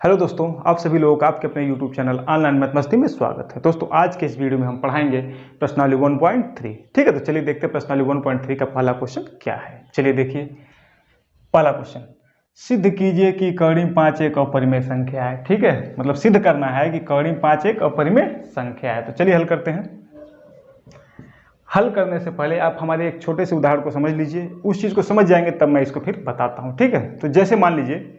Hello दोस्तों, आप सभी लोगों का आपके अपने YouTube चैनल ऑनलाइन मैथ मस्ती में स्वागत है। दोस्तों आज के इस वीडियो में हम पढ़ाएंगे प्रश्नावली 1.3। ठीक है, तो चलिए देखते हैं प्रश्नावली 1.3 का पहला क्वेश्चन क्या है। चलिए देखिए पहला क्वेश्चन, सिद्ध कीजिए कि कर्णी 5 एक अपरिमेय संख्या है। ठीक है, मतलब सिद्ध करना है कि कर्णी 5 एक अपरिमेय संख्या है। तो चलिए हल करते हैं। हल करने से पहले आप हमारे एक छोटे से उदाहरण को समझ लीजिए, उस चीज़ को समझ जाएंगे तब मैं इसको फिर बताता हूँ। ठीक है, तो जैसे मान लीजिए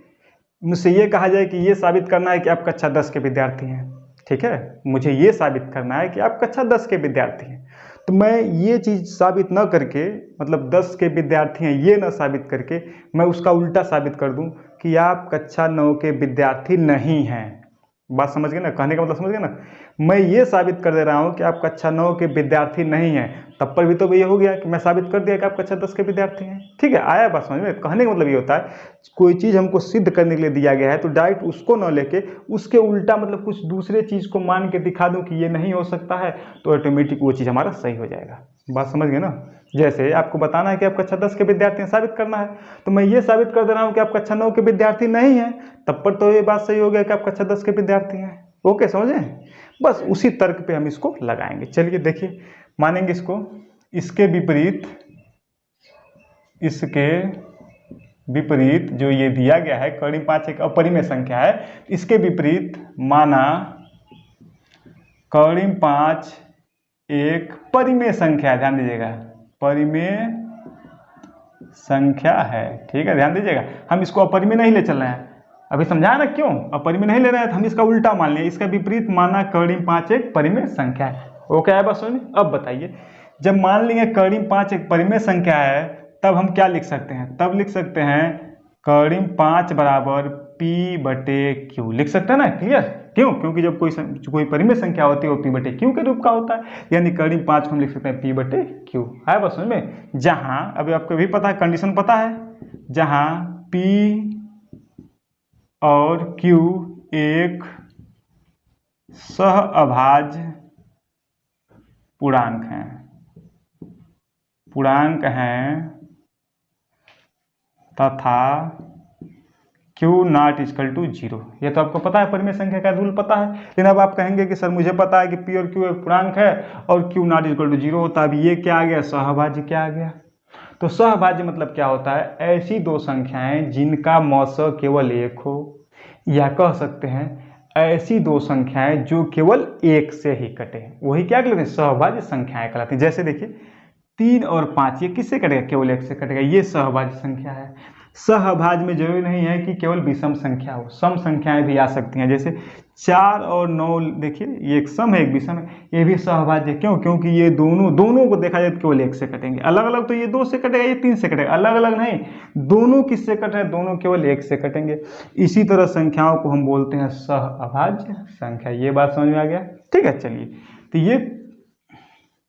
मुझसे ये कहा जाए कि ये साबित करना है कि आप कक्षा 10 के विद्यार्थी हैं। ठीक है, मुझे ये साबित करना है कि आप कक्षा 10 के विद्यार्थी हैं। तो मैं ये चीज़ साबित न करके, मतलब 10 के विद्यार्थी हैं ये न साबित करके, मैं उसका उल्टा साबित कर दूं कि आप कक्षा 9 के विद्यार्थी नहीं हैं। बात समझ गए ना, कहने का मतलब समझ गए ना। मैं ये साबित कर दे रहा हूँ कि आप कक्षा 9 के विद्यार्थी नहीं हैं, तब पर भी तो ये हो गया कि मैं साबित कर दिया कि आप कक्षा 10 के विद्यार्थी हैं। ठीक है, आया बात समझ में। कहने का मतलब ये होता है कोई चीज़ हमको सिद्ध करने के लिए दिया गया है तो डायरेक्ट उसको न लेके उसके उल्टा मतलब कुछ दूसरे चीज़ को मान के दिखा दूं कि ये नहीं हो सकता है, तो ऑटोमेटिक वो चीज़ हमारा सही हो जाएगा। बात समझ गए ना। जैसे आपको बताना है कि आप कक्षा 10 के विद्यार्थी हैं, साबित करना है, तो मैं ये साबित कर दे रहा हूँ कि आप कक्षा 9 के विद्यार्थी नहीं हैं, तब पर तो ये बात सही हो गया कि आप कक्षा 10 के विद्यार्थी हैं। ओके, समझे। बस उसी तर्क पे हम इसको लगाएंगे। चलिए देखिए, मानेंगे इसको। इसके विपरीत जो ये दिया गया है कर्णी 5 एक अपरिमेय संख्या है, इसके विपरीत माना कर्णी 5 एक परिमेय संख्या है। ध्यान दीजिएगा, परिमेय संख्या है। ठीक है, ध्यान दीजिएगा, हम इसको अपरिमेय नहीं ले चल रहे हैं। अभी समझाया ना क्यों अपरिमेय नहीं ले रहे हैं, तो हम इसका उल्टा मान लें। इसका विपरीत माना कर्णी 5 एक परिमेय संख्या है। ओके है, बस समझ में। अब बताइए, जब मान लेंगे कर्णी 5 एक परिमेय संख्या है, तब हम क्या लिख सकते हैं? तब लिख सकते हैं कर्णी 5 बराबर P/Q लिख सकते हैं ना। क्लियर? क्यों? क्योंकि जब कोई परिमेय संख्या होती है वो P/Q के रूप का होता है, यानी कर्णी 5 को हम लिख सकते हैं P/Q। है बस समझ में। जहां अभी आपको भी पता है, कंडीशन पता है, जहां P और Q एक सहअभाज्य पूर्णांक हैं तथा Q नॉट इक्वल टू 0। ये तो आपको पता है, परिमेय संख्या का रूल पता है। लेकिन अब आप कहेंगे कि सर मुझे पता है कि P और Q एक पूर्णांक है और Q नॉट इक्वल टू 0 होता है। अब ये क्या आ गया? सहअभाज्य क्या आ गया? तो सहअभाज्य मतलब क्या होता है? ऐसी दो संख्याएं जिनका मौस केवल एक हो, या कह सकते हैं ऐसी दो संख्याएं जो केवल एक से ही कटे, वही क्या कहते हैं? सहअभाज्य संख्याएं कहलाती हैं। जैसे देखिए 3 और 5 ये किससे कटेगा? केवल एक से कटेगा, ये सहअभाज्य संख्या है। सहअभाज्य में जरूरी नहीं है कि केवल विषम संख्या हो, सम संख्याएं भी आ सकती हैं। जैसे 4 और 9, देखिए ये एक सम है एक विषम है, ये भी सहअभाज्य। क्यों? क्योंकि ये दोनों को देखा जाए तो केवल एक से कटेंगे। अलग अलग तो ये 2 से कटेगा, ये 3 से कटेगा, अलग अलग नहीं, दोनों किससे कट रहे हैं? दोनों केवल एक से कटेंगे। इसी तरह संख्याओं को हम बोलते हैं सहअभाज्य संख्या। ये बात समझ में आ गया? ठीक है, चलिए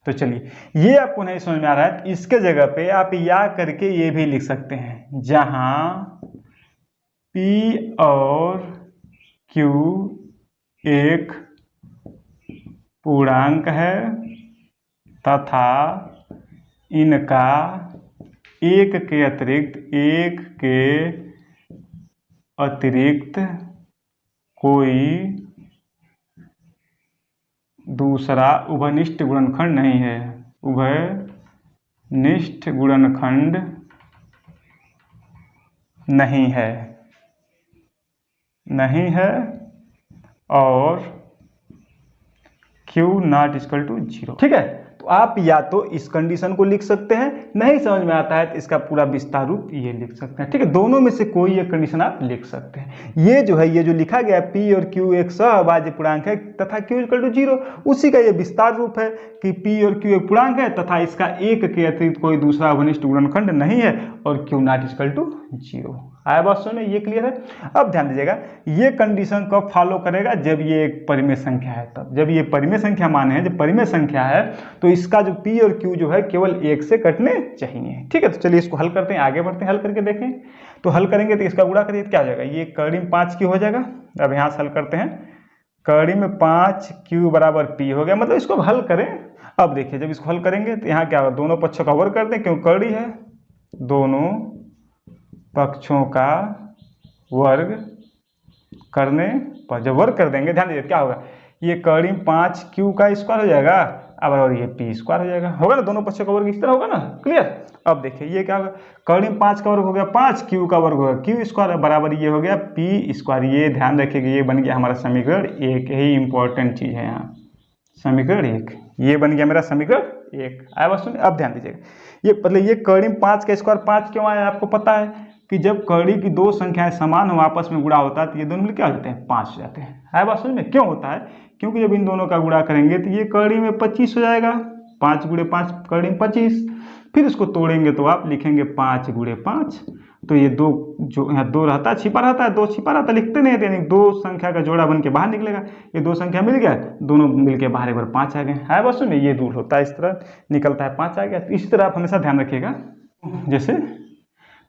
तो चलिए ये आपको नहीं समझ में आ रहा है, इसके जगह पे आप या करके ये भी लिख सकते हैं, जहां P और Q एक पूर्णांक है तथा इनका एक के अतिरिक्त कोई दूसरा उभयनिष्ठ गुणनखंड नहीं है। उभयनिष्ठ गुणनखंड नहीं है और Q नॉट इक्वल टू 0। ठीक है, तो आप या तो इस कंडीशन को लिख सकते हैं, नहीं समझ में आता है तो इसका पूरा विस्तार रूप ये लिख सकते हैं। ठीक है, दोनों में से कोई एक कंडीशन आप लिख सकते हैं। ये जो लिखा गया है P और Q एक सहअभाज्य पूर्णांक है तथा Q इक्वल टू 0, उसी का ये विस्तार रूप है कि P और Q एक पूर्णांक है तथा इसका एक के अतिरिक्त कोई दूसरा अवनिष्ठ गुणनखंड नहीं है और Q नॉट इक्वल टू 0। आया बात समझ में? ये क्लियर है। अब ध्यान दीजिएगा, ये कंडीशन कब फॉलो करेगा? जब ये एक परिमेय संख्या है तब। जब ये परिमेय संख्या माने हैं, जब परिमेय संख्या है तो इसका जो P और Q जो है केवल एक से कटने चाहिए। ठीक है, तो चलिए इसको हल करते हैं, आगे बढ़ते हैं, हल करके देखें। तो हल करेंगे तो इसका गुणा करिए, क्या हो जाएगा? ये कर्णी 5 Q हो जाएगा। अब यहाँ से हल करते हैं, कर्णी में 5 Q बराबर P हो गया, मतलब इसको हल करें। अब देखिए जब इसको हल करेंगे तो यहाँ क्या होगा? दोनों पक्षों का वर्ग कर दें, क्यों कर्णी है, दोनों पक्षों का वर्ग करने पर जब वर्ग कर देंगे, ध्यान दीजिए क्या होगा, ये करीब 5 क्यू का स्क्वायर हो जाएगा अब, और ये पी स्क्वायर हो जाएगा, होगा ना, दोनों पक्षों का वर्ग इस तरह होगा ना, क्लियर। अब देखिए ये क्या होगा, करीब 5 का वर्ग हो गया 5, क्यू का वर्ग होगा क्यू स्क्वायर बराबर ये हो गया पी स्क्वायर। ये ध्यान रखिएगा, ये बन गया हमारा समीकरण 1, यही इंपॉर्टेंट चीज़ है यहाँ, समीकरण 1 ये बन गया मेरा समीकरण 1। आया बात सुनिए, अब ध्यान दीजिएगा, ये मतलब ये करीब 5 का स्क्वायर 5 क्यों आया, आपको पता है कि जब कड़ी की दो संख्याएं समान हो आपस में गुणा होता है तो ये दोनों मिलकर क्या हो जाते हैं, 5 हो जाते हैं। है बात समझ में, क्यों होता है, क्योंकि जब इन दोनों का गुणा करेंगे तो ये कड़ी में 25 हो जाएगा, 5 गुणे 5 कड़ी में 25, फिर इसको तोड़ेंगे तो आप लिखेंगे 5 गुणे 5, तो ये दो जो यहाँ 2 रहता है छिपा रहता है, 2 छिपा रहता है लिखते नहीं थे, 2 संख्या का जोड़ा बन के बाहर निकलेगा, ये 2 संख्या मिल गया, दोनों मिल के बाहर एक बार 5 आ गए। है बात सुनिए, ये दूर होता है इस तरह निकलता है 5 आ गया। तो इसी तरह आप हमेशा ध्यान रखिएगा, जैसे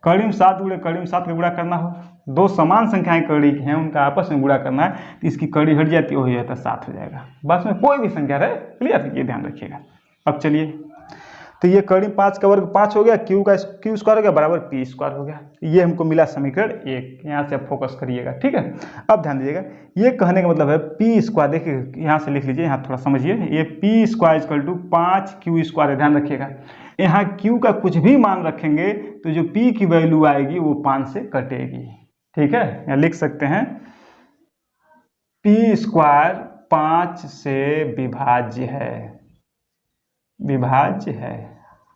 करीब 7 गुणे करीब 7 का गुणा करना हो, 2 समान संख्याएं कड़ी की हैं उनका आपस में गुणा करना है, तो इसकी कड़ी हट जाती है, हो जाता है 7 हो जाएगा। बस में कोई भी संख्या रहे, क्लियर, ये ध्यान रखिएगा। अब चलिए, तो ये करीब 5 का वर्ग 5 हो गया, क्यू स्क्वायर हो गया बराबर पी स्क्वायर हो गया, ये हमको मिला समीकरण 1। यहाँ से आप फोकस करिएगा, ठीक है। अब ध्यान दीजिएगा, ये कहने का मतलब है पी स्क्वायर, देखिए यहाँ से लिख लीजिए, यहाँ थोड़ा समझिए, ये p square equal to 5 q square है। ध्यान रखिएगा, यहाँ q का कुछ भी मान रखेंगे तो जो p की वैल्यू आएगी वो 5 से कटेगी, ठीक है। यहाँ लिख सकते हैं p स्क्वायर 5 से विभाज्य है, विभाज्य है।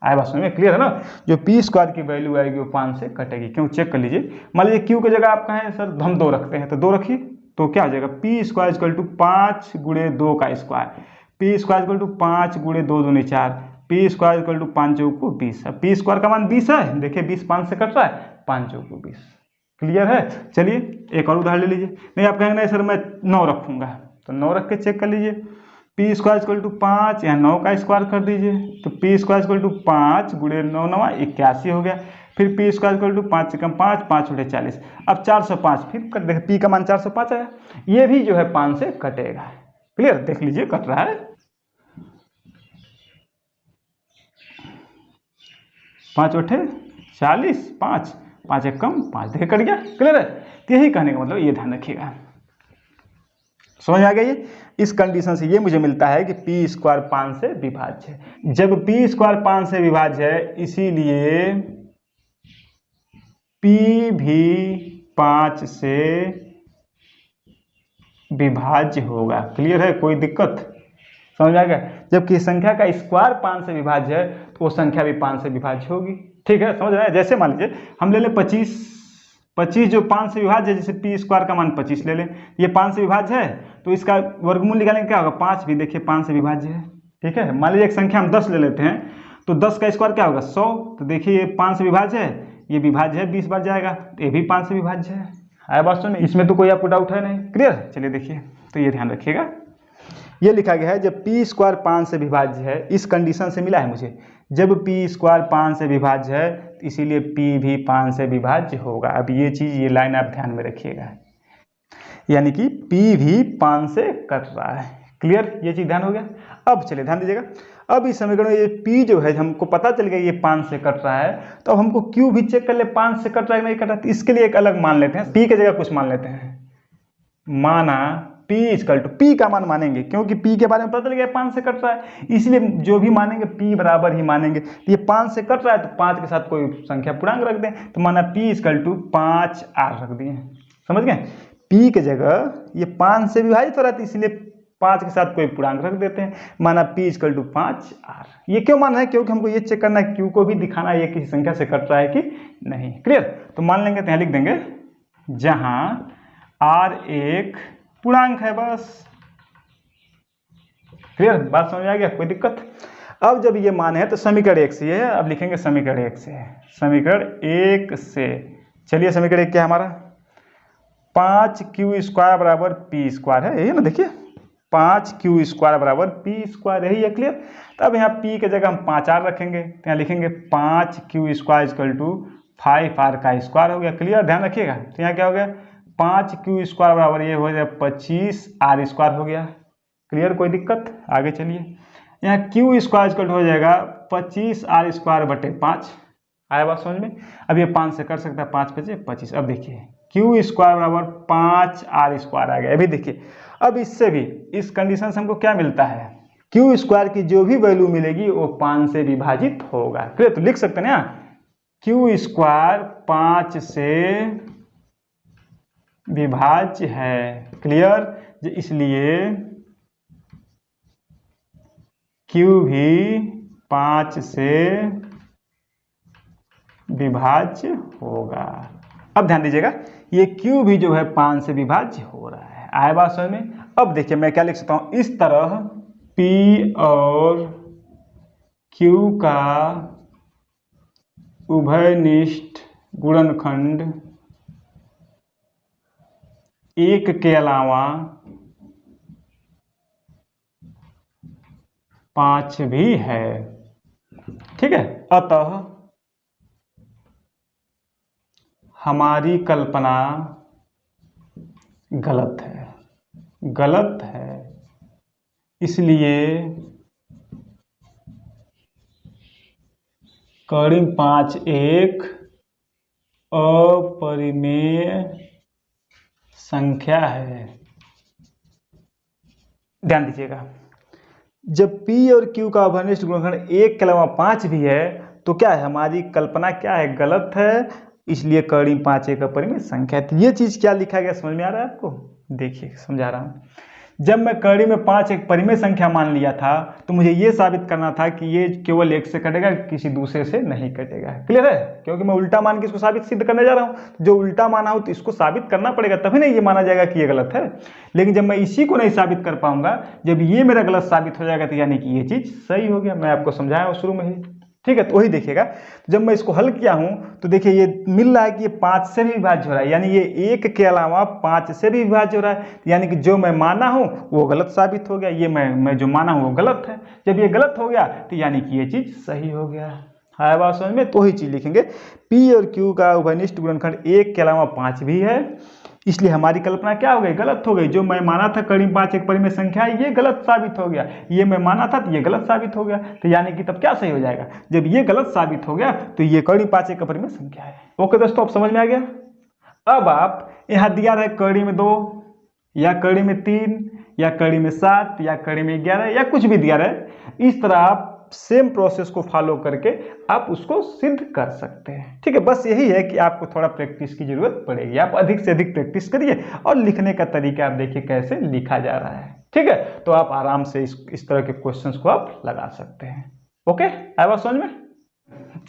आए बात समझ में, क्लियर है ना, जो p स्क्वायर की वैल्यू आएगी वो 5 से कटेगी। क्यों, चेक कर लीजिए, मान लीजिए q की जगह आप कहें सर हम 2 रखते हैं, तो 2 रखिए, तो क्या हो जाएगा, p स्क्वायर इक्वल टू 5 गुणे 2 का square, p square equal to 5 गुणे 2 दूनी 4, पी स्क्वायर इक्वल टू 5 चौको 20 है, पी स्क्वायर का मान 20 है, देखिए 20 5 से कट रहा है, 5 चौको 20, क्लियर है। चलिए एक और उदाहरण ले लीजिए, नहीं आप कहेंगे नहीं सर मैं 9 रखूंगा, तो 9 रख के चेक कर लीजिए, पी स्क्वायर इक्वल टू 5, यहाँ 9 का स्क्वायर कर दीजिए, तो पी स्क्वायर इक्वल टू 5 गुणे 9 9 81 हो गया, फिर पी स्क्वायर इक्वल टू 5 से कम 5 5 उठे 40, अब 405, फिर कट देखिए पी का मान 405 आया, ये भी जो है 5 से कटेगा, क्लियर, देख लीजिए कट रहा है, 5 उठे 40, 5 5 एक कम 5, देखिए कट गया, क्लियर है। तो यही कहने का मतलब, ये ध्यान रखिएगा, समझ आ गया। ये इस कंडीशन से ये मुझे मिलता है कि पी स्क्वायर 5 से विभाज्य है। जब पी स्क्वायर 5 से विभाज्य है, इसीलिए पी भी 5 से विभाज्य होगा, क्लियर है, कोई दिक्कत, समझ आ गया। जबकि संख्या का स्क्वायर 5 से विभाज्य है तो वो संख्या भी 5 से विभाज्य होगी, ठीक है, समझ रहे हैं। जैसे मान लीजिए हम ले लें 25 जो 5 से विभाज्य है, जैसे पी स्क्वायर का मान 25 ले लें, ये 5 से विभाज्य है तो इसका वर्गमूल निकालेंगे, क्या होगा, 5 भी देखिए 5 से विभाज्य है, ठीक है। मान लीजिए एक संख्या हम 10 ले लेते हैं, तो 10 का स्क्वायर क्या होगा 100, तो देखिए ये 5 से विभाज्य है, ये विभाज्य है 20 बार जाएगा, तो ये भी 5 से विभाज्य है। आया बात सुन, इसमें तो कोई आपको डाउट है नहीं, क्लियर। चलिए देखिए, तो ये ध्यान रखिएगा, ये लिखा गया है जब पी स्क्वायर 5 से विभाज्य है, इस कंडीशन से मिला है मुझे, जब पी स्क्वायर 5 से विभाज्य है इसीलिए पी भी 5 से विभाज्य होगा। अब ये चीज़, ये लाइन आप ध्यान में रखिएगा, यानी कि पी भी 5 से कट रहा है, क्लियर, ये चीज़ ध्यान हो गया। अब चलिए ध्यान दीजिएगा, अब इस समीकरण में ये पी जो है हमको पता चल गया ये 5 से कट रहा है, तो अब हमको क्यू भी चेक कर ले 5 से कट रहा है नहीं कट रहा है, इसके लिए एक अलग मान लेते हैं, पी की जगह कुछ मान लेते हैं, माना P इक्वल टू, P का मान मानेंगे क्योंकि P के बारे में पता चल गया 5 से कट रहा है, इसलिए जो भी मानेंगे P बराबर ही मानेंगे। तो ये 5 से कट रहा है तो 5 के साथ कोई संख्या पूर्णांक रख दें, तो माना P इक्वल टू 5R रख दिए, समझ गए। P के जगह ये 5 से विभाजित हो रहा है इसलिए 5 के साथ कोई पूर्णांक रख देते हैं, माना P इक्वल टू 5R। ये क्यों मानना है, क्योंकि हमको ये चेक करना है Q को भी दिखाना है ये किसी संख्या से कट रहा है कि नहीं, क्लियर। तो मान लेंगे, तो यहाँ लिख देंगे जहाँ R एक पूर्णांक है, बस, क्लियर, बात समझ आ गया, कोई दिक्कत। अब जब ये मान है तो समीकरण 1 से है, अब लिखेंगे समीकरण 1 से, समीकरण 1 से, चलिए समीकरण 1 क्या है हमारा, 5q स्क्वायर बराबर पी स्क्वायर है, यही ना, देखिए 5q स्क्वायर बराबर पी स्क्वायर, यही है, क्लियर। तब यहाँ p के जगह हम 5r रखेंगे, तो यहाँ लिखेंगे 5q square equal to 5r का स्क्वायर हो गया, क्लियर, ध्यान रखिएगा। तो यहाँ क्या हो गया, 5q स्क्वायर बराबर ये हो जाए 25r स्क्वायर हो गया, क्लियर, कोई दिक्कत। आगे चलिए, यहाँ q स्क्वायर इक्वल हो जाएगा 25r स्क्वायर बटे 5, आया बात समझ में। अब ये 5 से कर सकता है, 5 बचे 25। अब देखिए क्यू स्क्वायर बराबर 5r² आ गया। अभी देखिए, अब इससे भी इस कंडीशन से हमको क्या मिलता है, क्यू स्क्वायर की जो भी वैल्यू मिलेगी वो 5 से विभाजित होगा। क्लियर, तो लिख सकते हैं ना क्यू स्क्वायर 5 से विभाज्य है। क्लियर, इसलिए क्यू भी 5 से विभाज्य होगा। अब ध्यान दीजिएगा, ये क्यू भी जो है 5 से विभाज्य हो रहा है। आए बात समझ में। अब देखिए मैं क्या लिख सकता हूं, इस तरह P और Q का उभयनिष्ठ गुणनखंड 1 के अलावा 5 भी है। ठीक है, अतः हमारी कल्पना गलत है, इसलिए कड़ी 5 एक अपरिमेय संख्या है। ध्यान दीजिएगा, जब P और Q का उभयनिष्ठ गुणनखंड 1 के अलावा 5 भी है तो क्या है, हमारी कल्पना क्या है, गलत है, इसलिए कड़ी 5 एक अपरिमेय संख्या है। तो ये चीज क्या लिखा गया समझ में आ रहा है आपको? देखिए समझा रहा हूं, जब मैं कड़ी में 5 एक परिमेय संख्या मान लिया था तो मुझे ये साबित करना था कि ये केवल 1 से कटेगा, किसी दूसरे से नहीं कटेगा। क्लियर है, क्योंकि मैं उल्टा मान के इसको साबित सिद्ध करने जा रहा हूं। जो उल्टा माना हो तो इसको साबित करना पड़ेगा, तभी नहीं ये माना जाएगा कि ये गलत है। लेकिन जब मैं इसी को नहीं साबित कर पाऊंगा, जब ये मेरा गलत साबित हो जाएगा तो यानी कि ये चीज सही हो गया। मैं आपको समझाया हूं शुरू में ही। ठीक है, तो वही देखिएगा, जब मैं इसको हल किया हूं तो देखिए ये मिल रहा है कि ये 5 से भी विभाज्य हो रहा है, यानी ये 1 के अलावा 5 से भी विभाज्य हो रहा है, यानी कि जो मैं माना हूं वो गलत साबित हो गया, ये मैं जो माना हूं वो गलत है। जब ये गलत हो गया तो यानी कि ये चीज सही हो गया। है बात समझ में? तो वही चीज लिखेंगे, P और Q का उभयनिष्ठ गुणनखंड 1 के अलावा 5 भी है, इसलिए हमारी कल्पना क्या हो गई, गलत हो गई। जो मैं माना था कड़ी 5 एक परिमेय संख्या है, ये गलत साबित हो गया। ये मैं माना था तो ये गलत साबित हो गया, तो यानी कि तब क्या सही हो जाएगा, जब ये गलत साबित हो गया तो ये कड़ी 5 एक परिमेय संख्या है। ओके दोस्तों, अब समझ में आ गया। अब आप यहाँ दिया रहे कड़ी में 2 या कड़ी में 3 या कड़ी में 7 या कड़ी में 11 या कुछ भी दिया रहे, इस तरह आप सेम प्रोसेस को फॉलो करके आप उसको सिद्ध कर सकते हैं। ठीक है, बस यही है कि आपको थोड़ा प्रैक्टिस की जरूरत पड़ेगी। आप अधिक से अधिक प्रैक्टिस करिए और लिखने का तरीका आप देखिए कैसे लिखा जा रहा है। ठीक है, तो आप आराम से इस तरह के क्वेश्चंस को आप लगा सकते हैं। ओके, आया बात समझ में?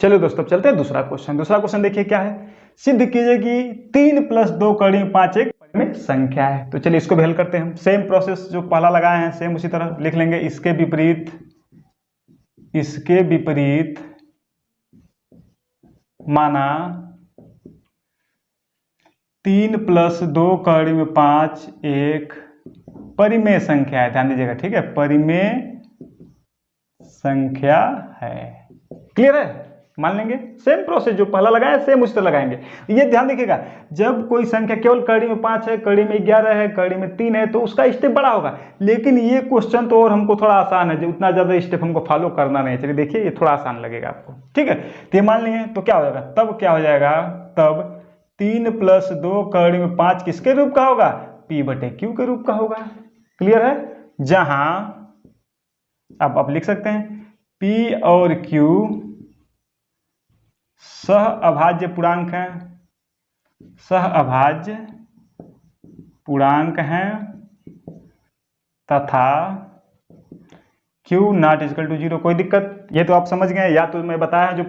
चलिए दोस्तों, चलते हैं दूसरा क्वेश्चन। दूसरा क्वेश्चन देखिए क्या है, सिद्ध कीजिए कि 3 + 2 कड़ी 5 एक परिमेय संख्या है। तो चलिए इसको भी हल करते हैं। सेम प्रोसेस जो पहला लगाए हैं सेम उसी तरह लिख लेंगे। इसके विपरीत माना 3 + 2 कड़ी में 5 एक परिमेय संख्या है। ध्यान दीजिएगा, ठीक है, परिमेय संख्या है। क्लियर है? मान लेंगे सेम प्रोसेस जो पहला लगाया सेम उस तरह लगाएंगे। ये ध्यान देखिएगा, जब कोई संख्या केवल कड़ी में 5 है, कड़ी में 11 है, कड़ी में 3 है तो उसका स्टेप बड़ा होगा। लेकिन ये क्वेश्चन तो और हमको थोड़ा आसान है, जो उतना ज्यादा स्टेप हमको फॉलो करना नहीं है। चलिए देखिए, ये थोड़ा आसान लगेगा आपको। ठीक है, तो ये मान लिए तो क्या हो जाएगा, तब क्या हो जाएगा, तब 3 + 2 कड़ी में 5 किसके रूप का होगा, P/Q के रूप का होगा। क्लियर है? जहां अब आप लिख सकते हैं P और Q सह अभाज्य पूर्णांक हैं, सह अभाज्य पूर्णांक हैं तथा Q ≠ 0। कोई दिक्कत? ये तो आप समझ गए। या तो मैं बताया जो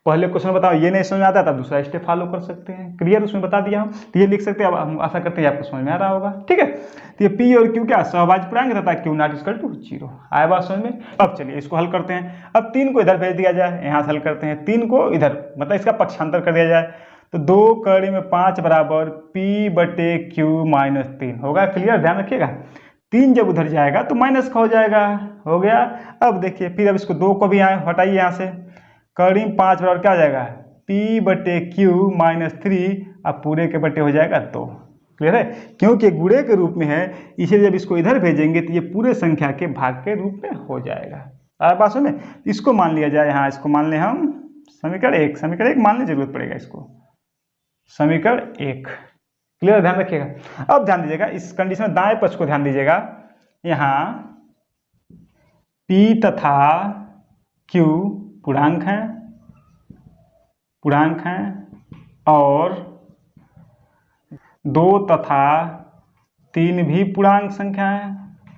पहले क्वेश्चन बताओ, ये नहीं समझ में आता तब दूसरा स्टेप फॉलो कर सकते हैं। क्लियर, उसमें बता दिया हम, तो ये लिख सकते हैं। अब हम आशा करते हैं आपको समझ में आ रहा होगा। ठीक है, तो ये P और Q क्या सहभाज्य पूर्णांक तथा Q ≠ 0। आया बात समझ में? अब चलिए इसको हल करते हैं। अब 3 को इधर भेज दिया जाए, यहाँ से हल करते हैं। 3 को इधर मतलब इसका पक्षांतर कर दिया जाए तो 2 कड़ी में 5 बराबर P/Q - 3 होगा। क्लियर, ध्यान रखिएगा, 3 जब उधर जाएगा तो माइनस का हो जाएगा। हो गया। अब देखिए फिर अब इसको 2 को भी हटाइए यहाँ से, कड़ी 5 बराबर क्या हो जाएगा, P/Q - 3, अब पूरे के बटे हो जाएगा 2। क्लियर है? क्योंकि गुणे के रूप में है, इसलिए जब इसको इधर भेजेंगे तो ये पूरे संख्या के भाग के रूप में हो जाएगा। आया बात में? इसको मान लिया जाए, यहाँ इसको मान लें हम समीकरण 1 मान लें, जरूरत पड़ेगा इसको। समीकरण 1। क्लियर, ध्यान रखिएगा। अब ध्यान दीजिएगा इस कंडीशन में दाएं पक्ष को ध्यान दीजिएगा। यहाँ P तथा Q पूर्णांक हैं और 2 तथा 3 भी पूर्णांक संख्या है,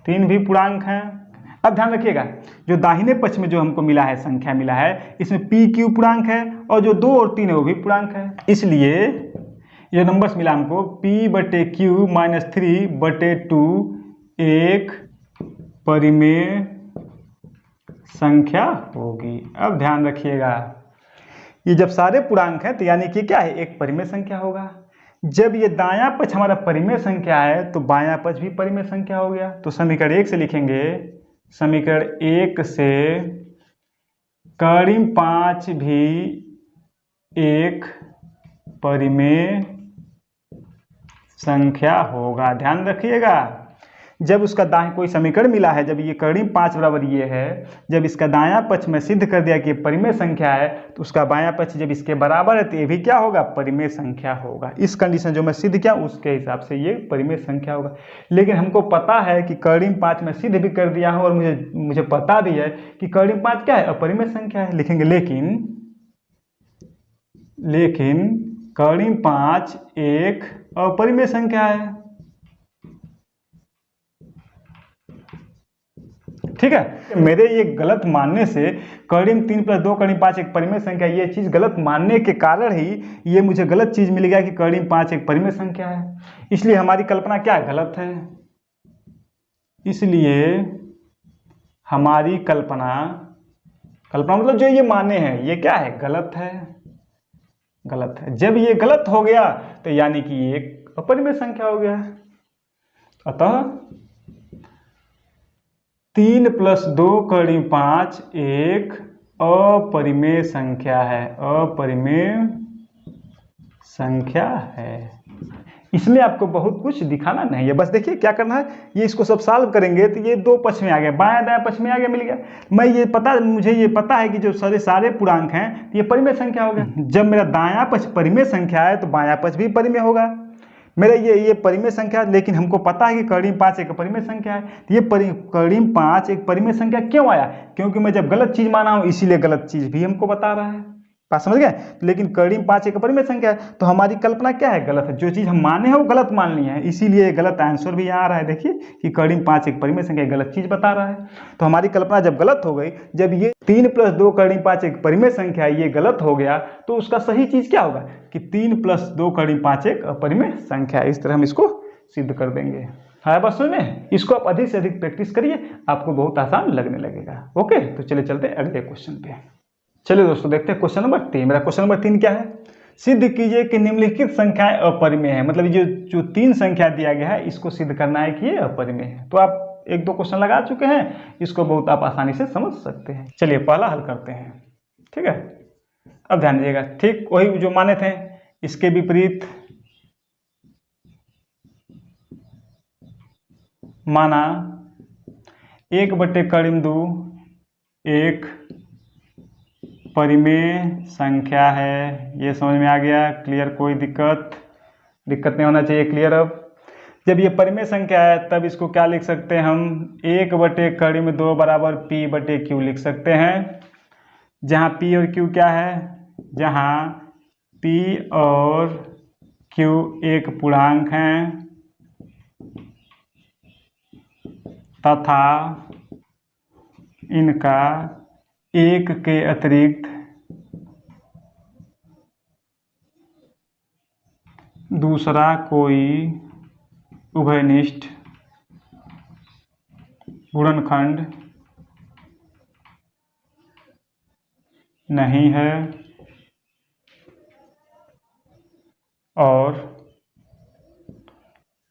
3 भी पूर्णांक हैं। अब ध्यान रखिएगा जो दाहिने पक्ष में जो हमको मिला है संख्या मिला है, इसमें P Q पूर्णांक है और जो 2 और 3 है वो भी पूर्णांक है। इसलिए ये नंबर्स मिला हमको P/Q - 3/2 एक परिमेय संख्या होगी। अब ध्यान रखिएगा ये जब सारे पूर्णांक हैं तो यानी कि क्या है, एक परिमेय संख्या होगा। जब ये दायां पक्ष हमारा परिमेय संख्या है तो बायां पक्ष भी परिमेय संख्या हो गया। तो समीकरण 1 से लिखेंगे, समीकरण 1 से करीब 5 भी एक परिमेय संख्या होगा। ध्यान रखिएगा जब उसका दाएं कोई समीकरण मिला है, जब ये करीब 5 बराबर ये है, जब इसका दायां पक्ष में सिद्ध कर दिया कि परिमेय संख्या है तो उसका बायां पक्ष जब इसके बराबर है तो ये भी क्या होगा, परिमेय संख्या होगा। इस कंडीशन जो मैं सिद्ध किया उसके हिसाब से ये परिमेय संख्या होगा। लेकिन हमको पता है कि करीब 5 में सिद्ध भी कर दिया हूँ और मुझे पता भी है कि करीब 5 क्या है, अपरिमेय संख्या है। लिखेंगे लेकिन करीब 5 एक अपरिमेय संख्या है। ठीक है, मेरे ये गलत मानने से करीब 3 + 2 करीब 5 एक परिमेय संख्या, ये चीज गलत मानने के कारण ही ये मुझे गलत चीज मिल गया कि करीब 5 एक परिमेय संख्या है। इसलिए हमारी कल्पना क्या गलत है। इसलिए हमारी कल्पना मतलब जो ये माने हैं ये क्या है, गलत है। जब ये गलत हो गया तो यानी कि ये एक अपरिमेय संख्या हो गया। अतः 3 + 2 करीब 5 एक अपरिमेय संख्या है, अपरिमेय संख्या है। इसमें आपको बहुत कुछ दिखाना नहीं है, बस देखिए क्या करना है, ये इसको सब सॉल्व करेंगे तो ये 2 पक्ष में आ गया, बायां दायां पक्ष में आ गया, मिल गया। मुझे ये पता है कि जो सारे पूर्णांक हैं ये परिमेय संख्या हो गया। जब मेरा दायां पक्ष परिमेय संख्या है तो बायां पक्ष भी परिमेय होगा। मेरा ये परिमेय संख्या, लेकिन हमको पता है कि करीब 5 एक परिमेय संख्या है। तो ये करीब 5 एक परिमेय संख्या क्यों आया, क्योंकि मैं जब गलत चीज माना हूं इसीलिए गलत चीज भी हमको बता रहा है। बात समझ गए। लेकिन करीब 5 एक परिमेय संख्या है तो हमारी कल्पना क्या है, गलत है। जो चीज हम माने हैं वो गलत मान ली है, इसीलिए गलत आंसर भी यहाँ आ रहा है। देखिए कि करीब 5 एक परिमेय संख्या गलत चीज बता रहा है। तो हमारी कल्पना जब गलत हो गई, जब ये 3 + 2 करीब 5 एक परिमेय संख्या ये गलत हो गया, तो उसका सही चीज क्या होगा कि 3 + 2 करीब 5 एक अपरिमेय संख्या। इस तरह हम इसको सिद्ध कर देंगे। है बस में इसको आप अधिक से अधिक प्रैक्टिस करिए, आपको बहुत आसान लगने लगेगा। ओके, तो चलिए चलते हैं अगले क्वेश्चन पे। चलिए दोस्तों देखते हैं क्वेश्चन नंबर 3। मेरा क्वेश्चन नंबर 3 क्या है, सिद्ध कीजिए कि निम्नलिखित संख्याएं अपरिमेय है। मतलब जो 3 संख्या दिया गया है इसको सिद्ध करना है कि ये अपरिमेय है। तो आप 1-2 क्वेश्चन लगा चुके हैं, इसको बहुत आप आसानी से समझ सकते हैं। चलिए पहला हल करते हैं। ठीक है, अब ध्यान दीजिएगा, ठीक वही जो माने थे इसके विपरीत माना 1/2 एक परिमेय संख्या है। ये समझ में आ गया, क्लियर, कोई दिक्कत नहीं होना चाहिए, क्लियर। अब जब ये परिमेय संख्या है तब इसको क्या लिख सकते हैं हम, 1/2 बराबर P/Q लिख सकते हैं। जहाँ P और Q क्या है, जहाँ P और Q एक पूर्णांक हैं तथा इनका एक के अतिरिक्त दूसरा कोई उभयनिष्ठ गुणनखंड नहीं है और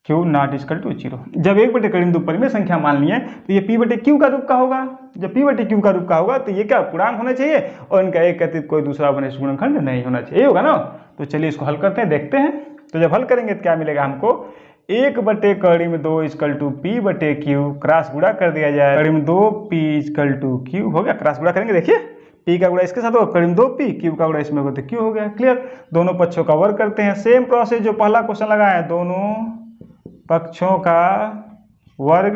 Q ≠ 0। जब 1/2 परिमेय संख्या मान लिए तो ये P/Q का रूप का होगा। जब P/Q का रूप का होगा तो ये क्या पूर्णांक होना चाहिए और इनका एक अतिरिक्त कोई दूसरा उभयनिष्ठ गुणनखंड नहीं होना चाहिए, होगा ना। तो चलिए इसको हल करते हैं, देखते हैं। तो जब हल करेंगे तो क्या मिलेगा हमको, 1/2 P/Q क्रॉस गुणा कर दिया जाए, 2 P = Q हो गया। क्रॉस गुणा करेंगे, देखिए पी का गुणा इसके साथ होगा कड़ी में 2p, क्यू का गुणा इसमें होगा तो क्यू हो गया। क्लियर। दोनों पक्षों का वर्ग करते हैं, सेम प्रोसेस जो पहला क्वेश्चन लगा है, दोनों पक्षों का वर्ग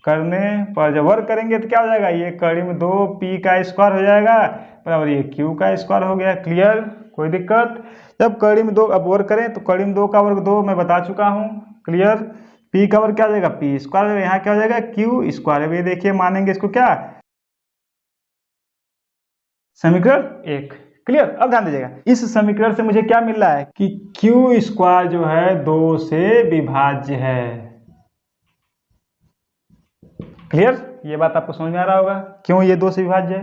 करने पर जब वर्ग करेंगे तो क्या हो जाएगा, ये कड़ी में 2p का स्क्वायर हो जाएगा बराबर ये q का स्क्वायर हो गया। क्लियर, कोई दिक्कत। जब कड़ी में 2 अब वर्ग करें तो कड़ी में 2 का वर्ग 2 मैं बता चुका हूँ। क्लियर। p का वर्ग क्या हो जाएगा, p स्क्वायर, यहाँ क्या हो जाएगा q स्क्वायर। अब ये देखिए मानेंगे इसको क्या, समीकरण 1। क्लियर। अब ध्यान दीजिएगा, इस समीकरण से मुझे क्या मिल रहा है कि q स्क्वायर जो है 2 से विभाज्य है। क्लियर, ये बात आपको समझ में आ रहा होगा क्यों ये 2 से विभाज्य है,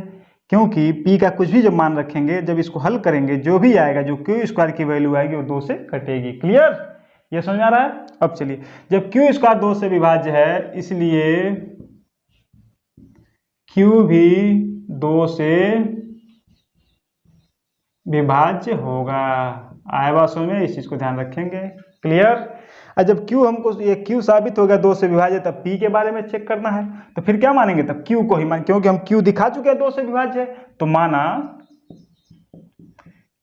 क्योंकि p का कुछ भी जब मान रखेंगे, जब इसको हल करेंगे जो भी आएगा, जो q स्क्वायर की वैल्यू आएगी वो 2 से कटेगी। क्लियर, ये समझ में आ रहा है। अब चलिए, जब q स्क्वायर 2 से विभाज्य है इसलिए q भी 2 से विभाज्य होगा। आया बात समझ में, इस चीज को ध्यान रखेंगे। क्लियर। और जब q हमको ये q साबित हो गया 2 से विभाज्य, तब p के बारे में चेक करना है, तो फिर क्या मानेंगे, तब q को ही मान, क्योंकि हम q दिखा चुके हैं 2 से विभाज्य है, तो माना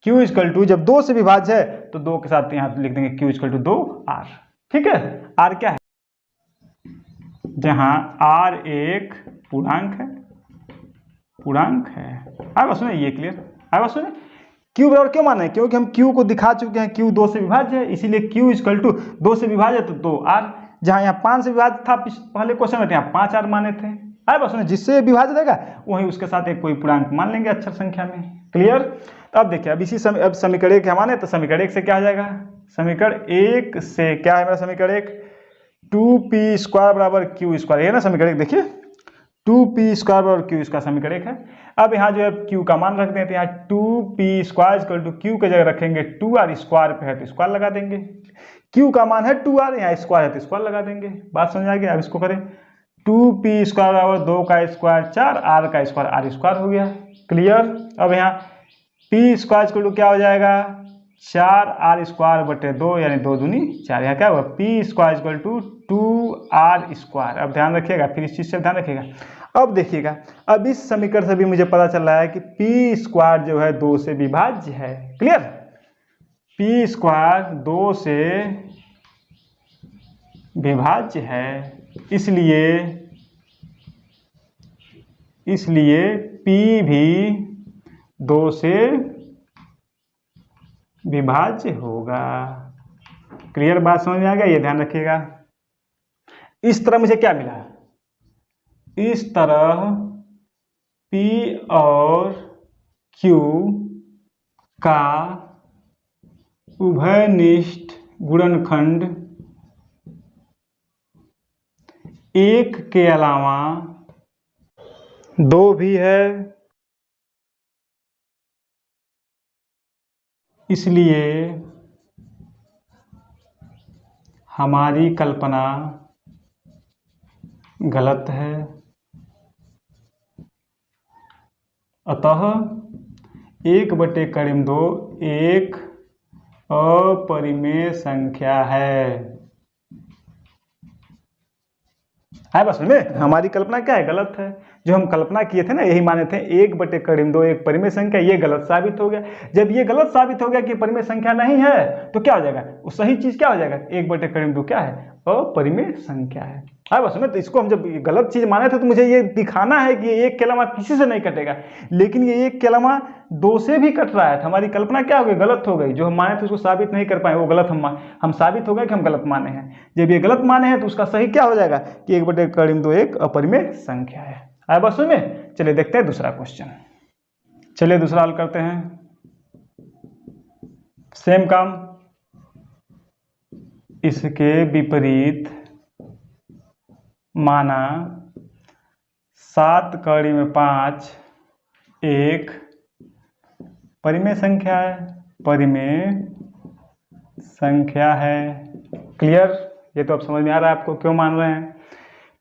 q इक्वल टू, जब 2 से विभाज्य है तो 2 के साथ यहाँ लिख देंगे q इक्वल टू 2r। ठीक है, r क्या है, जहां r एक पूर्णांक है। आया बात सुने, ये क्लियर। आया बात सुने, q बराबर क्यों माना है, क्योंकि हम q को दिखा चुके हैं, q 2 से विभाज्य है, इसीलिए q इक्वल टू 2 से विभाज्य है तो 2r। जहां यहाँ 5 से विभाज्य था पहले क्वेश्चन में, यहाँ 5r माने थे। आया बात सुने, जिससे विभाज्य रहेगा वहीं उसके साथ एक कोई पूर्णांक मान लेंगे अक्षर संख्या में। क्लियर। अब देखिए, अब इसी समय, अब समीकरण 1 माने तो समीकरण 1 से क्या हो जाएगा, समीकरण 1 से क्या है मेरा समीकरण 1, 2p स्क्वायर बराबर q स्क्वायर, ये ना समीकरण 1। देखिए 2p स्क्वायर बराबर q स्क्वायर समीकरण 1 है। अब यहाँ जो है q का मान रख दें तो यहाँ 2p square equal to q की जगह रखेंगे 2r, स्क्वायर पे है तो स्क्वायर लगा देंगे। q का मान है 2r, यहाँ स्क्वायर है तो स्क्वायर लगा देंगे। बात समझ आ गई। अब इसको करें, 2p स्क्वायर बराबर 2 का स्क्वायर 4, r का स्क्वायर r स्क्वायर हो गया। क्लियर। अब यहाँ p स्क्वायर इक्वल टू क्या हो जाएगा, 4r स्क्वायर बटे 2, यानी 2 दूनी 4। यहाँ क्या होगा, p square equal to 2r square. अब ध्यान रखिएगा, फिर इस चीज से ध्यान रखिएगा। अब देखिएगा, अब इस समीकरण से भी मुझे पता चल रहा है कि p स्क्वायर जो है 2 से विभाज्य है। क्लियर। p स्क्वायर 2 से विभाज्य है, इसलिए p भी 2 से विभाज्य होगा। क्लियर, बात समझ में आ गया, ये ध्यान रखिएगा। इस तरह मुझे क्या मिला, इस तरह p और q का उभयनिष्ठ गुणनखंड 1 के अलावा 2 भी है, इसलिए हमारी कल्पना गलत है। अतः 1/2 एक अपरिमेय संख्या है। बस में हमारी कल्पना क्या है, गलत है। जो हम कल्पना किए थे ना, यही माने थे 1/2 एक परिमेय संख्या, ये गलत साबित हो गया। जब ये गलत साबित हो गया कि परिमेय संख्या नहीं है, तो क्या हो जाएगा, वो सही चीज क्या हो जाएगा, 1/2 क्या है, अपरिमेय संख्या है। बस में, तो इसको हम जब गलत चीज माने थे तो मुझे ये दिखाना है कि ये 1 के अलावा किसी से नहीं कटेगा, लेकिन ये 1 के अलावा 2 से भी कट रहा है। हमारी कल्पना क्या हो गई, गलत हो गई। जो हम माने थे उसको साबित नहीं कर पाए, वो गलत हम साबित हो गए कि हम गलत माने हैं। जब ये गलत माने हैं तो उसका सही क्या हो जाएगा कि 1/2 एक अपरिमेय संख्या है। आया बस में। चलिए देखते हैं दूसरा क्वेश्चन। चलिए दूसरा हल करते हैं। सेम काम, इसके विपरीत माना 7/5 एक परिमेय संख्या है। क्लियर, ये तो अब समझ में आ रहा है आपको क्यों मान रहे हैं,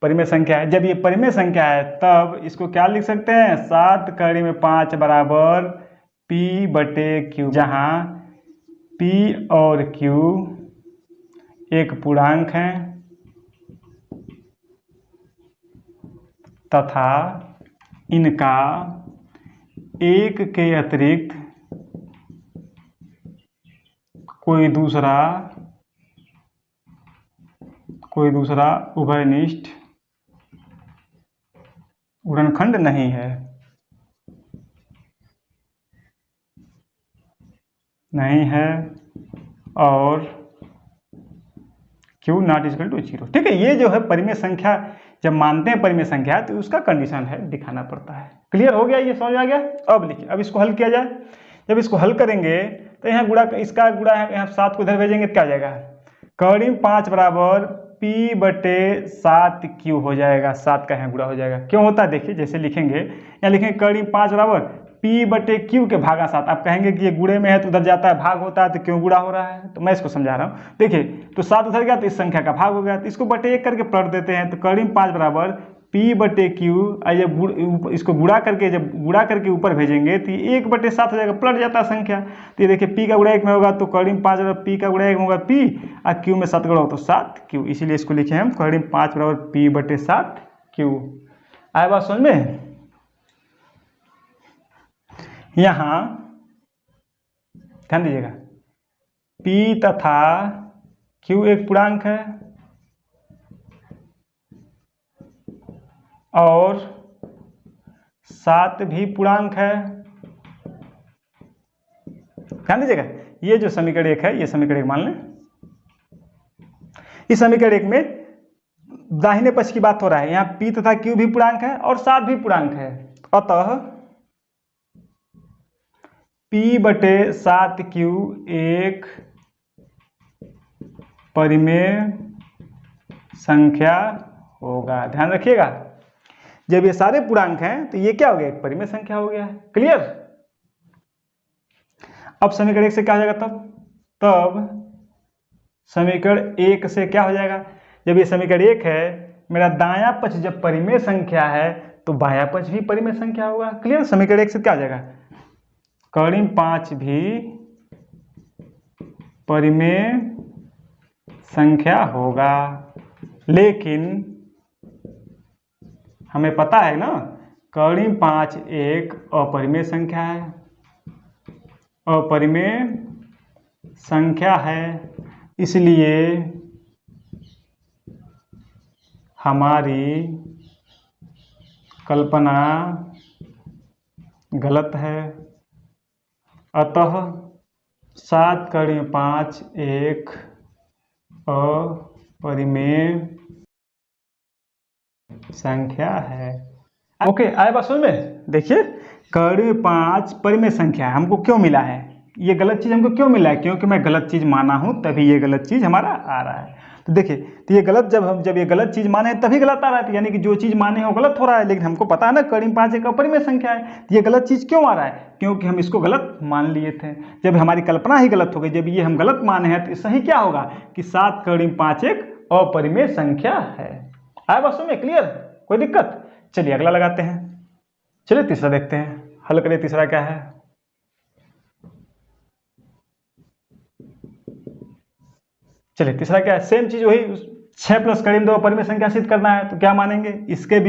परिमेय संख्या है। जब ये परिमेय संख्या है तब इसको क्या लिख सकते हैं, 7/5 बराबर p/q, जहां p और q एक पूर्णांक है तथा इनका एक के अतिरिक्त कोई दूसरा उभयनिष्ठ गुणनखंड नहीं है, और Q नॉट इक्वल टू 0। ठीक है, ये जो है परिमेय संख्या, जब मानते हैं परिमेय संख्या तो उसका कंडीशन है दिखाना पड़ता है। क्लियर हो गया, ये समझ में आ गया। अब लिखिए, अब इसको हल किया जाए। जब इसको हल करेंगे तो यहाँ गुणा, इसका गुणा है, यहाँ 7 को इधर भेजेंगे तो क्या आ जाएगा, करीब 5 बराबर P/7Q हो जाएगा। 7 का यहाँ गुणा हो जाएगा। क्यों होता है देखिए, जैसे लिखेंगे, यहाँ लिखेंगे करीब 5 बराबर P/Q के भागा 7। आप कहेंगे कि ये गुणे में है तो उधर जाता है, भाग होता है तो क्यों गुणा हो रहा है, तो मैं इसको समझा रहा हूँ। देखिए, तो 7 उधर गया तो इस संख्या का भाग हो गया, तो इसको बटे 1 करके पलट देते हैं, तो करीब 5 बराबर P/Q। जब इसको गुणा करके ऊपर भेजेंगे तो 1/7 हो जाएगा, पलट जाता है संख्या। तो ये देखिए, P का गुणा 1 में होगा तो करीब 5 बराबर P का गुणा 1 में होगा P, और Q में 7 गुणा हो तो 7Q। इसीलिए इसको लिखे हम करीब 5 बराबर P/7Q। आया बात समझ में। यहाँ ध्यान दीजिएगा, P तथा Q एक पूर्णांक है और 7 भी पूर्णांक है। ध्यान दीजिएगा, ये जो समीकरण 1 है, ये समीकरण 1 मान लें। इस समीकरण 1 में दाहिने पक्ष की बात हो रहा है। यहाँ P तथा Q भी पूर्णांक है और 7 भी पूर्णांक है, अतः P/7Q एक परिमेय संख्या होगा। ध्यान रखिएगा, जब ये सारे पूर्णांक हैं तो ये क्या हो गया, एक परिमेय संख्या हो गया। क्लियर। अब समीकरण 1 से क्या हो जाएगा, तब समीकरण 1 से क्या हो जाएगा, जब ये समीकरण 1 है, मेरा दायां पक्ष जब परिमेय संख्या है तो बायां पक्ष भी परिमेय संख्या होगा। क्लियर। समीकरण 1 से क्या हो जाएगा, करीब 5 भी परिमेय संख्या होगा। लेकिन हमें पता है ना, करीब 5 एक अपरिमेय संख्या है, अपरिमेय संख्या है, इसलिए हमारी कल्पना गलत है। अतः 7/5 एक अपरिमेय संख्या है। ओके, आए बात समझ में। देखिए, करीब 5 परिमेय संख्या है, हमको क्यों मिला है, ये गलत चीज हमको क्यों मिला है, क्योंकि मैं गलत चीज माना हूं तभी ये गलत चीज हमारा आ रहा है। तो देखिए, तो ये गलत, जब ये गलत चीज माने तभी गलत आ रहा है, यानी कि जो चीज माने हो गलत हो रहा है। लेकिन हमको पता है ना, करीब 5 एक अपरिमेय संख्या है, तो ये गलत चीज क्यों आ रहा है, क्योंकि हम इसको गलत मान लिए थे। जब हमारी कल्पना ही गलत हो गई, जब ये हम गलत माने हैं, तो सही क्या होगा कि 7/5 एक अपरिमेय संख्या है। आया बात समझ में। क्लियर, कोई दिक्कत। चलिए अगला लगाते हैं। चलिए तीसरा देखते हैं, हल करिए। तीसरा क्या है, चलिए तीसरा क्या है, सेम चीज वही, 6 प्लस करीब 2 परिमेय संख्या सिद्ध करना है। तो क्या मानेंगे, इसके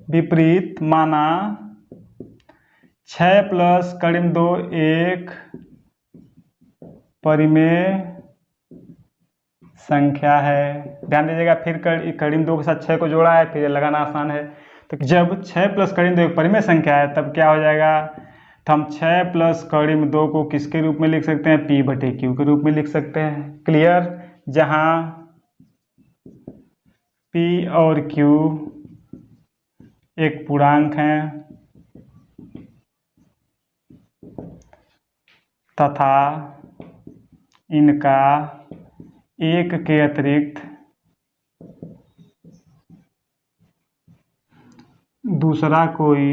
विपरीत माना 6 प्लस करीब 2 एक परिमेय संख्या है। ध्यान दीजिएगा, फिर करीब 2 के साथ 6 को जोड़ा है, फिर लगाना आसान है। तो जब 6 प्लस करीब 2 एक परिमेय संख्या है, तब क्या हो जाएगा, तो हम 6 प्लस करीब 2 को किसके रूप में लिख सकते हैं, P/Q के रूप में लिख सकते हैं। क्लियर। जहां P और Q एक पूर्णांक हैं तथा इनका एक के अतिरिक्त दूसरा कोई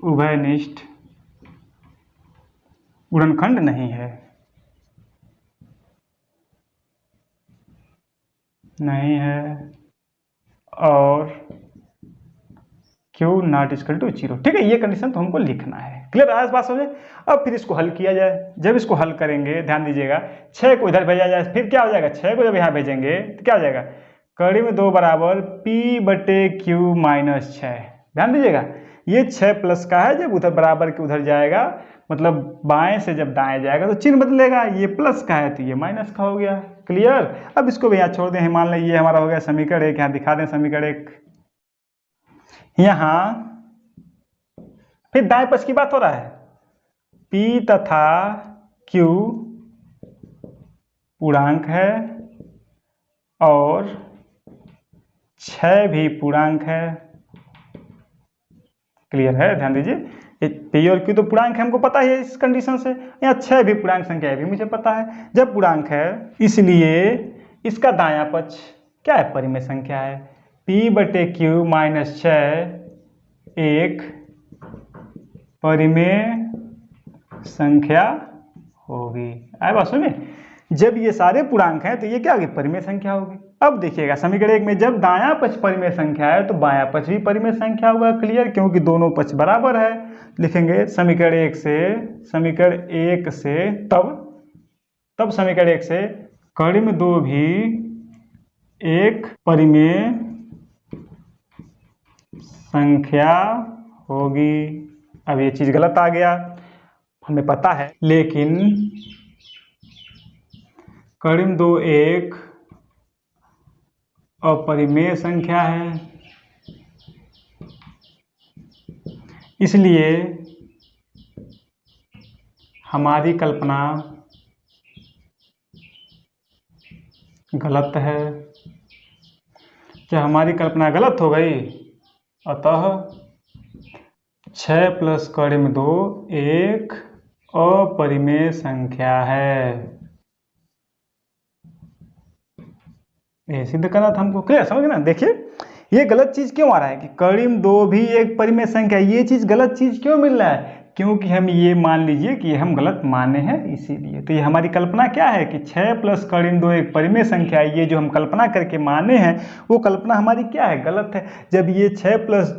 उभयनिष्ठ गुणनखंड नहीं है, और Q नॉट इक्वल टू 0। ठीक है, ये कंडीशन तो हमको लिखना है। क्लियर, आज बात समझे। अब फिर इसको हल किया जाए। जब इसको हल करेंगे, ध्यान दीजिएगा, 6 को इधर भेजा जाए, फिर क्या हो जाएगा, 6 को जब यहाँ भेजेंगे तो क्या हो जाएगा, कड़ी में 2 बराबर P/Q माइनस 6। ध्यान दीजिएगा, ये 6 प्लस का है, जब उधर बराबर के उधर जाएगा मतलब बाएं से जब दाएं जाएगा तो चिन्ह बदलेगा, ये प्लस का है तो ये माइनस का हो गया। क्लियर। अब इसको भी यहाँ छोड़ दें, मान लें ये हमारा हो गया समीकरण 1। यहाँ दिखा दें समीकरण 1। यहाँ फिर दाएं पक्ष की बात हो रहा है, P तथा Q पूर्णांक है और 6 भी पूर्णांक है। क्लियर है। ध्यान दीजिए, P और Q तो पूर्णांक है, हमको पता है इस कंडीशन से। यहाँ 6 भी पूर्णांक संख्या है, भी मुझे पता है। जब पूर्णांक है इसलिए इसका दायां पक्ष क्या है, परिमेय संख्या है। P/Q माइनस 6 एक परिमेय संख्या होगी। आए बात सुनिए, जब ये सारे पूर्णांक हैं तो ये क्या होगी, परिमेय संख्या होगी। अब देखिएगा समीकरण 1 में जब दायां पक्ष परिमेय संख्या है तो बायां पक्ष भी परिमेय संख्या होगा। क्लियर, क्योंकि दोनों पक्ष बराबर है। लिखेंगे समीकरण 1 से तब समीकरण 1 से कड़ी में 2 भी एक परिमेय संख्या होगी। अब ये चीज गलत आ गया, हमें पता है, लेकिन कड़ी में 2 एक अपरिमेय संख्या है, इसलिए हमारी कल्पना गलत है। क्या हमारी कल्पना गलत हो गई? अतः 6 प्लस कड़ी में 2 एक अपरिमेय संख्या है। ये सिद्ध करना था हमको। क्लियर, समझ गए ना। देखिए ये गलत चीज क्यों आ रहा है कि कड़ी में 2 भी एक परिमेय संख्या, ये चीज गलत चीज क्यों मिल रहा है? क्योंकि हम ये मान लीजिए कि हम गलत माने हैं, इसीलिए। तो ये हमारी कल्पना क्या है कि 6 प्लस कड़ी में 2 एक परिमेय संख्या, ये जो हम कल्पना करके माने हैं वो कल्पना हमारी क्या है, गलत है। जब ये 6 प्लस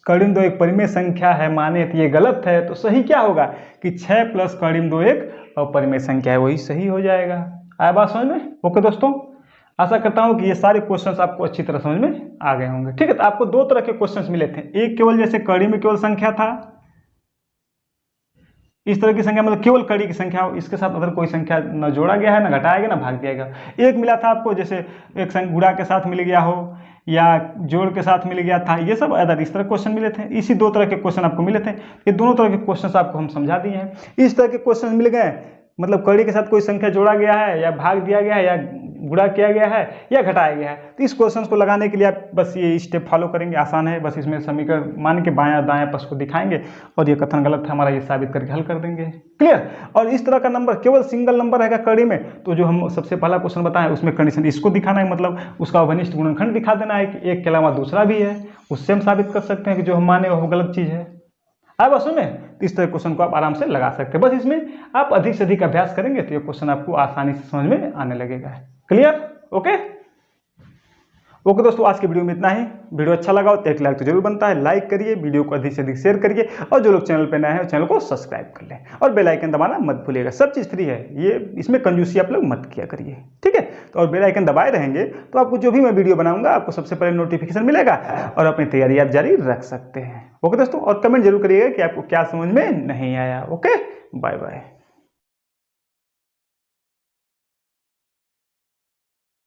कड़ी में 2 एक परिमेय संख्या है माने तो ये गलत है, तो सही क्या होगा कि 6 प्लस कड़ी में 2 एक अपरिमेय संख्या है, वही सही हो जाएगा। आया बात समझ में? ओके दोस्तों, आशा करता हूं कि ये सारे क्वेश्चंस आपको अच्छी तरह समझ में आ गए होंगे। ठीक है, तो आपको 2 तरह के क्वेश्चंस मिले थे। एक केवल जैसे कड़ी में केवल संख्या था, इस तरह की संख्या मतलब केवल कड़ी की संख्या हो, इसके साथ अगर कोई संख्या न जोड़ा गया है, न घटाया गया, न भाग दिया गया। एक मिला था आपको जैसे एक संख्या गुणा के साथ मिल गया हो या जोड़ के साथ मिल गया था, ये सब अदर इस तरह क्वेश्चन मिले थे। इसी 2 तरह के क्वेश्चन आपको मिले थे। ये दोनों तरह के क्वेश्चन आपको हम समझा दिए हैं। इस तरह के क्वेश्चन मिल गए मतलब कड़ी के साथ कोई संख्या जोड़ा गया है या भाग दिया गया है या गुणा किया गया है या घटाया गया है, तो इस क्वेश्चन को लगाने के लिए आप बस ये स्टेप फॉलो करेंगे। आसान है, बस इसमें समीकरण मान के बायां दायां पक्ष को दिखाएंगे और ये कथन गलत है हमारा, ये साबित करके हल कर देंगे। क्लियर। और इस तरह का नंबर केवल सिंगल नंबर रहेगा कड़ी में, तो जो हम सबसे पहला क्वेश्चन बताएं उसमें कंडीशन इसको दिखाना है, मतलब उसका अवनिष्ठ गुणनखंड दिखा देना है कि एक के अलावा दूसरा भी है, उससे हम साबित कर सकते हैं कि जो हम माने वो गलत चीज है। अब सुने, तो इस तरह क्वेश्चन को आप आराम से लगा सकते हैं। बस इसमें आप अधिक से अधिक अभ्यास करेंगे तो ये क्वेश्चन आपको आसानी से समझ में आने लगेगा। क्लियर। ओके ओके दोस्तों, आज के वीडियो में इतना ही। वीडियो अच्छा लगा हो तो एक लाइक तो जरूर बनता है, लाइक करिए, वीडियो को अधिक से अधिक शेयर करिए और जो लोग चैनल पे नए हैं चैनल को सब्सक्राइब कर लें और बेल आइकन दबाना मत भूलिएगा। सब चीज़ फ्री है, ये इसमें कंजूसी आप लोग मत किया करिए। ठीक है, तो और बेल आइकन दबाए रहेंगे तो आपको जो भी मैं वीडियो बनाऊंगा आपको सबसे पहले नोटिफिकेशन मिलेगा और अपनी तैयारी आप जारी रख सकते हैं। ओके दोस्तों, और कमेंट जरूर करिएगा कि आपको क्या समझ में नहीं आया। Okay, bye bye.